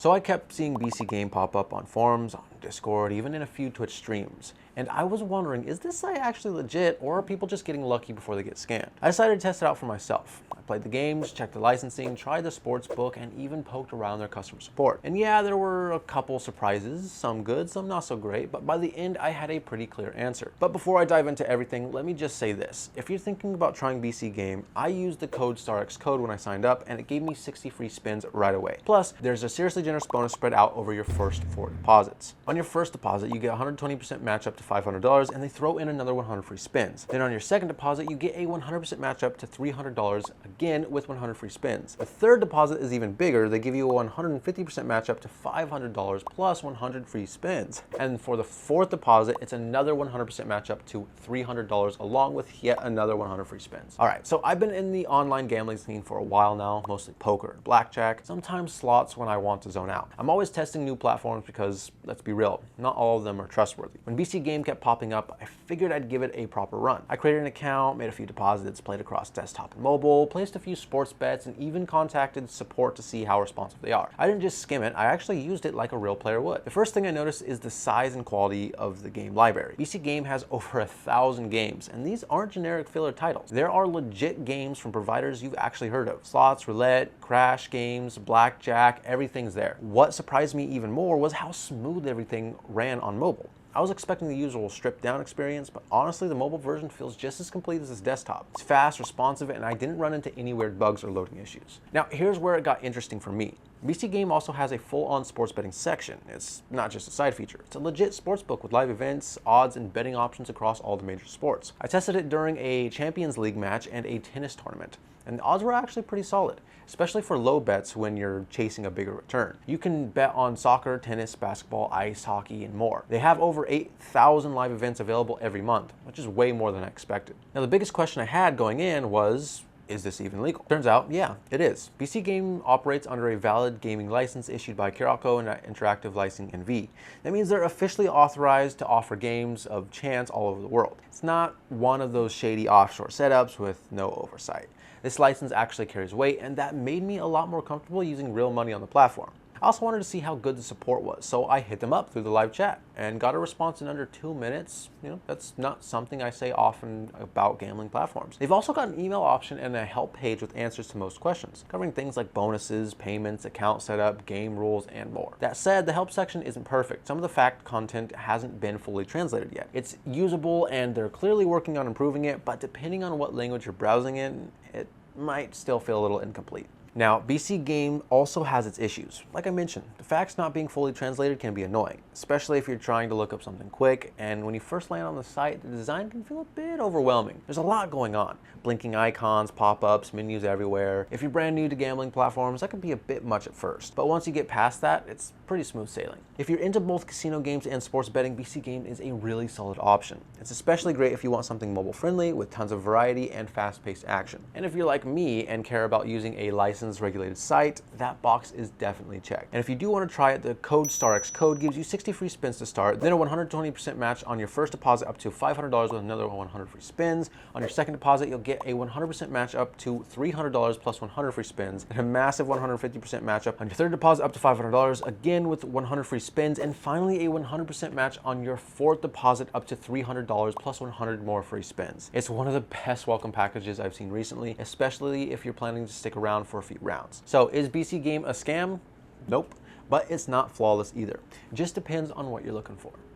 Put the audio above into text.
So I kept seeing BC.Game pop up on forums, on Discord, even in a few Twitch streams. And I was wondering, is this site actually legit, or are people just getting lucky before they get scammed? I decided to test it out for myself. I played the games, checked the licensing, tried the sportsbook, and even poked around their customer support. And yeah, there were a couple surprises, some good, some not so great, but by the end I had a pretty clear answer. But before I dive into everything, let me just say this. If you're thinking about trying BC.Game, I used the code STARXCODE when I signed up, and it gave me 60 free spins right away. Plus, there's a seriously generous bonus spread out over your first 4 deposits. On your first deposit, you get 120% match up to $500, and they throw in another 100 free spins. Then on your second deposit, you get a 100% match up to $300, again with 100 free spins. The third deposit is even bigger. They give you a 150% match up to $500 plus 100 free spins. And for the fourth deposit, it's another 100% match up to $300 along with yet another 100 free spins. All right, so I've been in the online gambling scene for a while now, mostly poker and blackjack, sometimes slots when I want to zone out. I'm always testing new platforms because, let's be real, not all of them are trustworthy. When BC.Game kept popping up, I figured I'd give it a proper run. I created an account, made a few deposits, played across desktop and mobile, placed a few sports bets, and even contacted support to see how responsive they are. I didn't just skim it, I actually used it like a real player would. The first thing I noticed is the size and quality of the game library. BC.Game has over 1,000 games, and these aren't generic filler titles. There are legit games from providers you've actually heard of. Slots, roulette, crash games, blackjack, everything's there. What surprised me even more was how smooth everything ran on mobile. I was expecting the usual stripped down experience, but honestly the mobile version feels just as complete as its desktop. It's fast, responsive, and I didn't run into any weird bugs or loading issues. Now here's where it got interesting for me. BC.Game also has a full-on sports betting section. It's not just a side feature. It's a legit sportsbook with live events, odds, and betting options across all the major sports. I tested it during a Champions League match and a tennis tournament, and the odds were actually pretty solid, especially for low bets when you're chasing a bigger return. You can bet on soccer, tennis, basketball, ice hockey, and more. They have over 8,000 live events available every month, which is way more than I expected. Now the biggest question I had going in was, is this even legal? Turns out, yeah, it is. BC.Game operates under a valid gaming license issued by Curaçao and Interactive Licensing NV. That means they're officially authorized to offer games of chance all over the world. It's not one of those shady offshore setups with no oversight. This license actually carries weight, and that made me a lot more comfortable using real money on the platform. I also wanted to see how good the support was, so I hit them up through the live chat and got a response in under 2 minutes. You know, that's not something I say often about gambling platforms. They've also got an email option and a help page with answers to most questions, covering things like bonuses, payments, account setup, game rules, and more. That said, the help section isn't perfect. Some of the fact content hasn't been fully translated yet. It's usable and they're clearly working on improving it, but depending on what language you're browsing in, it might still feel a little incomplete. Now, BC.Game also has its issues. Like I mentioned, the facts not being fully translated can be annoying, especially if you're trying to look up something quick, and when you first land on the site, the design can feel a bit overwhelming. There's a lot going on. Blinking icons, pop-ups, menus everywhere. If you're brand new to gambling platforms, that can be a bit much at first, but once you get past that, it's pretty smooth sailing. If you're into both casino games and sports betting, BC.Game is a really solid option. It's especially great if you want something mobile-friendly with tons of variety and fast-paced action. And if you're like me and care about using a licensed regulated site, that box is definitely checked. And if you do want to try it, the code STARXCODE gives you 60 free spins to start, then a 120% match on your first deposit up to $500 with another 100 free spins. On your second deposit, you'll get a 100% match up to $300 plus 100 free spins, and a massive 150% match up on your third deposit up to $500, again with 100 free spins, and finally a 100% match on your fourth deposit up to $300 plus 100 more free spins. It's one of the best welcome packages I've seen recently, especially if you're planning to stick around for a few rounds. So is BC.Game a scam? Nope, but it's not flawless either. It just depends on what you're looking for.